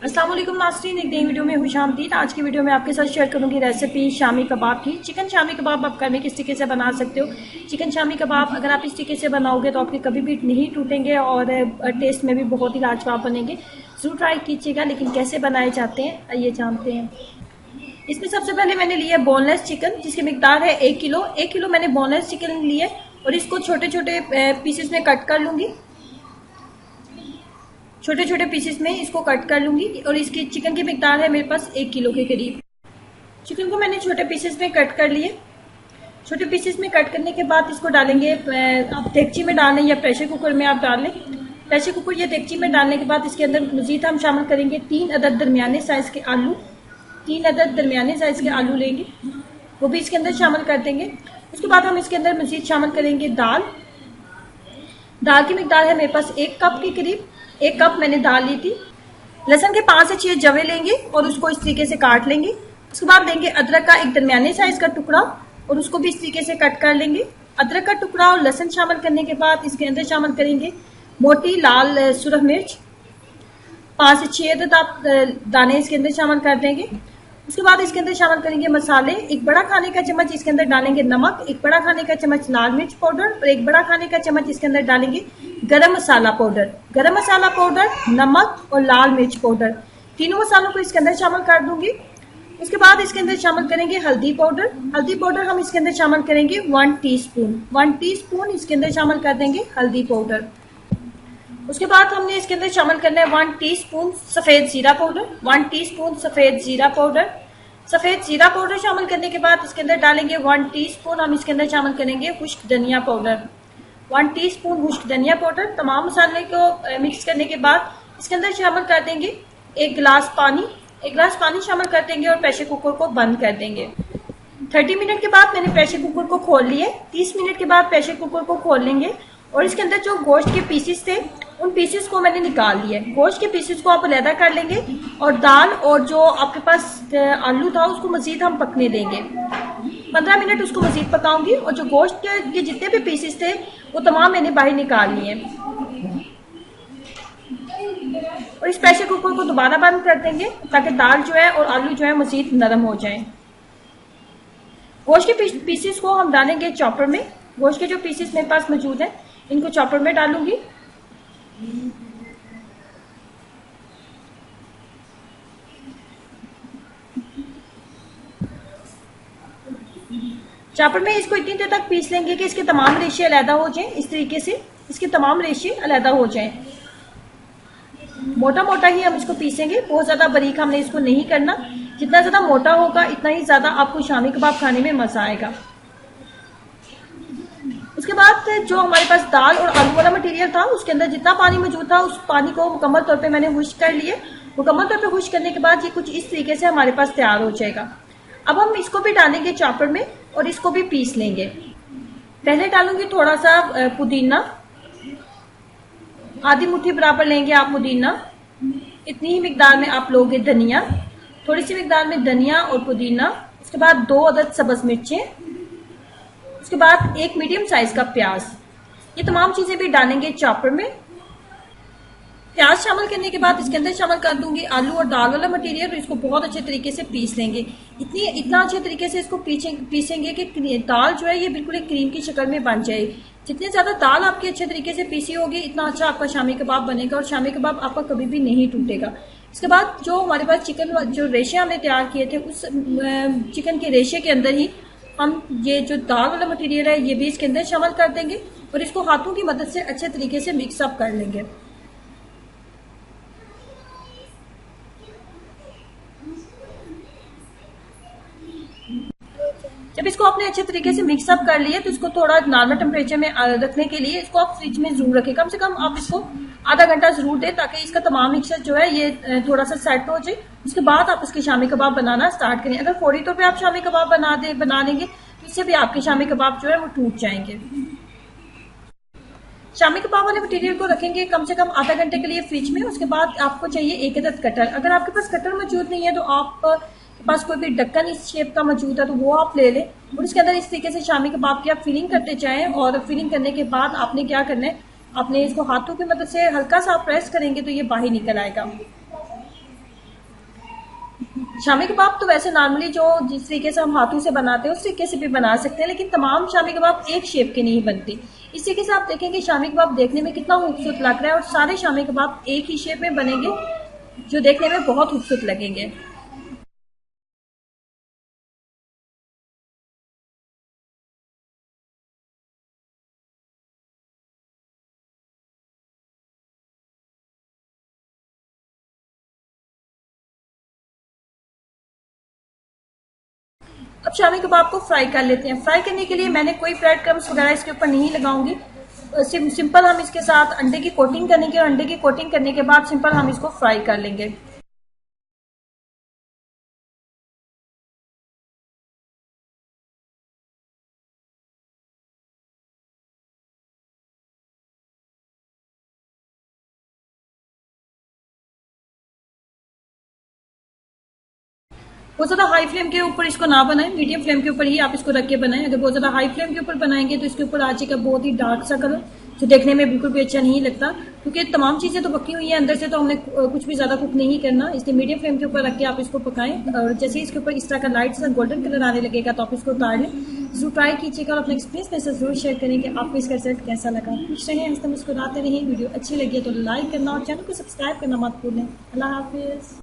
अस्सलाम वालेकुम नाज़रीन, एक नई वीडियो में खुशामदीद। आज की वीडियो में आपके साथ शेयर करूंगी रेसिपी शामी कबाब की। चिकन शामी कबाब आप घर में किस तरीके से बना सकते हो। चिकन शामी कबाब अगर आप इस तरीके से बनाओगे तो आपके कभी भी नहीं टूटेंगे और टेस्ट में भी बहुत ही लाजवाब बनेंगे। ज़रूर ट्राई कीजिएगा। लेकिन कैसे बनाए जाते हैं आइए जानते हैं। इसमें सबसे पहले मैंने लिया बोनलेस चिकन, जिसकी मिकदार है 1 किलो। 1 किलो मैंने बोनलेस चिकन लिया और इसको छोटे छोटे पीसेस में कट कर लूंगी। छोटे छोटे पीसेस में इसको कट कर लूंगी और इसकी चिकन की मिकदार है मेरे पास 1 किलो के करीब। चिकन को मैंने छोटे पीसेस में कट कर लिए। छोटे पीसेस में कट करने के बाद इसको डालेंगे, आप देगची में डालें या प्रेशर कुकर में आप डाल लें। प्रेशर कुकर या देगची में डालने के बाद इसके अंदर मजीद हम शामिल करेंगे 3 अदद दरमियाने साइज के आलू। 3 अदद दरमियाने साइज के आलू लेंगे, वो भी इसके अंदर शामिल कर देंगे। उसके बाद हम इसके अंदर मजीद शामिल करेंगे दाल। दाल की मिकदार है मेरे पास 1 कप के करीब। 1 कप मैंने दाल ली थी। लहसुन के 5 से 6 जवे लेंगे और उसको इस तरीके से काट लेंगे। उसके बाद लेंगे अदरक का एक दरमियाने साइज का टुकड़ा और उसको भी इस तरीके से कट कर लेंगे। अदरक का टुकड़ा और लहसुन शामिल करने के बाद इसके अंदर शामिल करेंगे मोटी लाल सुरख मिर्च। 5 से 6 अदद आप दाने इसके अंदर शामिल कर देंगे। उसके बाद इसके अंदर शामिल करेंगे मसाले। 1 बड़ा खाने का चम्मच इसके अंदर डालेंगे नमक, 1 बड़ा खाने का चम्मच लाल मिर्च पाउडर और 1 बड़ा खाने का चम्मच इसके अंदर डालेंगे गरम मसाला पाउडर। गरम मसाला पाउडर, नमक और लाल मिर्च पाउडर, तीनों मसालों को इसके अंदर शामिल कर दूंगी। उसके बाद इसके अंदर शामिल करेंगे हल्दी पाउडर। हल्दी पाउडर हम इसके अंदर शामिल करेंगे 1 टीस्पून। 1 टीस्पून इसके अंदर शामिल कर देंगे हल्दी पाउडर। उसके बाद हमने इसके अंदर शामिल करना है 1 टीस्पून सफेद जीरा पाउडर। 1 टीस्पून सफेद जीरा पाउडर। सफेद जीरा पाउडर शामिल करने के बाद इसके अंदर डालेंगे 1 टीस्पून हम इसके अंदर शामिल करेंगे खुश्क धनिया पाउडर। 1 टीस्पून खुश्क धनिया पाउडर। तमाम मसाले को मिक्स करने के बाद इसके अंदर शामिल कर देंगे 1 गिलास पानी। 1 गिलास पानी शामिल कर देंगे और प्रेशर कुकर को बंद कर देंगे। 30 मिनट के बाद मैंने प्रेशर कुकर को खोल लिए। 30 मिनट के बाद प्रेशर कुकर को खोल लेंगे और इसके अंदर जो गोश्त के पीसेस थे उन पीसेस को मैंने निकाल लिया। गोश्त के पीसेस को आप अलहदा कर लेंगे और दाल और जो आपके पास आलू था उसको मजीद हम पकने देंगे। 15 मिनट उसको मजीद पकाऊंगी और जो गोश्त के जितने भी पीसेस थे वो तमाम मैंने बाहर निकाल लिए और इस प्रेशर कुकर को दोबारा बंद कर देंगे ताकि दाल जो है और आलू जो है मजीद नरम हो जाए। गोश्त के पीसेस को हम डालेंगे चॉपर में। गोश्त के जो पीसेस मेरे पास मौजूद हैं इनको चॉपर में डालूंगी। चॉपर में इसको इतनी देर तक पीस लेंगे कि इसके तमाम रेशे अलहदा हो जाएं। इस तरीके से इसके तमाम रेशे अलहदा हो जाएं। मोटा मोटा ही हम इसको पीसेंगे, बहुत ज्यादा बारीक हमने इसको नहीं करना। जितना ज्यादा मोटा होगा इतना ही ज्यादा आपको शामी कबाब खाने में मजा आएगा। उसके बाद जो हमारे पास दाल और आलू वाला मटेरियल था उसके अंदर जितना पानी मौजूद था उस पानी को मुकम्मल तौर पे मैंने खुश्क कर लिए। मुकम्मल तौर पे खुश्क करने के बाद ये कुछ इस तरीके से हमारे पास तैयार हो जाएगा। अब हम इसको भी डालेंगे चॉपर में और इसको भी पीस लेंगे। पहले डालूंगी थोड़ा सा पुदीना, आधी मुट्ठी बराबर लेंगे आप पुदीना। इतनी ही मिकदार में आप लोगे धनिया, थोड़ी सी मिकदार में धनिया और पुदीना। उसके बाद 2 अदद सब्ज मिर्चें। उसके बाद 1 मीडियम साइज का प्याज। ये तमाम चीजें भी डालेंगे चॉपर में। प्याज शामिल करने के बाद इसके अंदर शामिल कर दूंगी आलू और दाल वाला मटेरियल और इसको बहुत अच्छे तरीके से पीस लेंगे। इतना अच्छे तरीके से इसको पीसेंगे कि दाल जो है ये बिल्कुल एक क्रीम की शक्ल में बन जाए। जितनी ज्यादा दाल आपकी अच्छे तरीके से पीसी होगी इतना अच्छा आपका शामी कबाब बनेगा और शामी कबाब आपका कभी भी नहीं टूटेगा। इसके बाद जो हमारे पास चिकन जो रेशे हमने तैयार किए थे उस चिकन के रेशे के अंदर ही हम ये जो दाल वाला मटेरियल है ये भी इसके अंदर शामिल कर देंगे और इसको हाथों की मदद से अच्छे तरीके से मिक्सअप कर लेंगे। जब इसको आपने अच्छे तरीके से मिक्सअप कर लिया तो इसको थोड़ा नॉर्मल टेम्परेचर में रखने के लिए इसको आप फ्रिज में जरूर रखें। कम से कम आप इसको आधा घंटा जरूर दें ताकि इसका तमाम मिक्सचर जो है ये थोड़ा सा सेट हो जाए। उसके बाद आप इसके शामी कबाब बनाना स्टार्ट करें। अगर फौरी तौर पे आप शामी कबाब बना लेंगे तो इससे भी आपके शामी कबाब जो है वो टूट जाएंगे। शामी कबाब वाले मटेरियल को रखेंगे कम से कम आधा घंटे के लिए फ्रिज में। उसके बाद आपको चाहिए 1 अदद कटर। अगर आपके पास कटर मौजूद नहीं है तो आप पास कोई भी ढक्कन इस शेप का मौजूद है तो वो आप ले लें और इसके अंदर इस तरीके से शामी कबाब की आप फिलिंग करते जाएं और फिलिंग करने के बाद आपने क्या करना है, आपने इसको हाथों की मदद से हल्का सा प्रेस करेंगे तो ये बाहर निकल आएगा। शामी कबाब तो वैसे नॉर्मली जो जिस तरीके से हम हाथों से बनाते हैं उस तरीके से भी बना सकते हैं, लेकिन तमाम शामी कबाब एक शेप के नहीं बनते। इस तरीके से आप देखेंगे शामी कबाब देखने में कितना खूबसूरत लग रहा है और सारे शामी कबाब एक ही शेप में बनेंगे जो देखने में बहुत खूबसूरत लगेंगे। अब शामी कबाब को फ्राई कर लेते हैं। फ्राई करने के लिए मैंने कोई ब्रेड क्रम्स वगैरह इसके ऊपर नहीं लगाऊंगी। सिंपल हम इसके साथ अंडे की कोटिंग करेंगे और अंडे की कोटिंग करने के बाद सिंपल हम इसको फ्राई कर लेंगे। बहुत ज्यादा हाई फ्लेम के ऊपर इसको ना बनाएं, मीडियम फ्लेम के ऊपर ही आप इसको रख के बनाएं। अगर बहुत ज्यादा हाई फ्लेम के ऊपर बनाएंगे तो इसके ऊपर आ जाएगा बहुत ही डार्क सा कलर जो देखने में बिल्कुल भी अच्छा नहीं लगता, क्योंकि तमाम चीजें तो पकी हुई है अंदर से, तो हमने कुछ भी ज्यादा कुक नहीं करना। इसलिए मीडियम फ्लेम के ऊपर रख के आप इसको पकाएं और जैसे ही इसके ऊपर इस तरह का लाइट सा गोल्डन कलर आने लगेगा तो आप इसको उतार लें। इसको ट्राई कीजिएगा और अपने एक्सपीरियंस मेरे साथ जरूर शेयर करें कि आपको इसका रिजल्ट कैसा लगा। खुश रहें, हंसते मुस्कुराते रहें। वीडियो अच्छी लगी है तो लाइक करना और चैनल को सब्सक्राइब करना मत भूलें। अल्लाह हाफिज।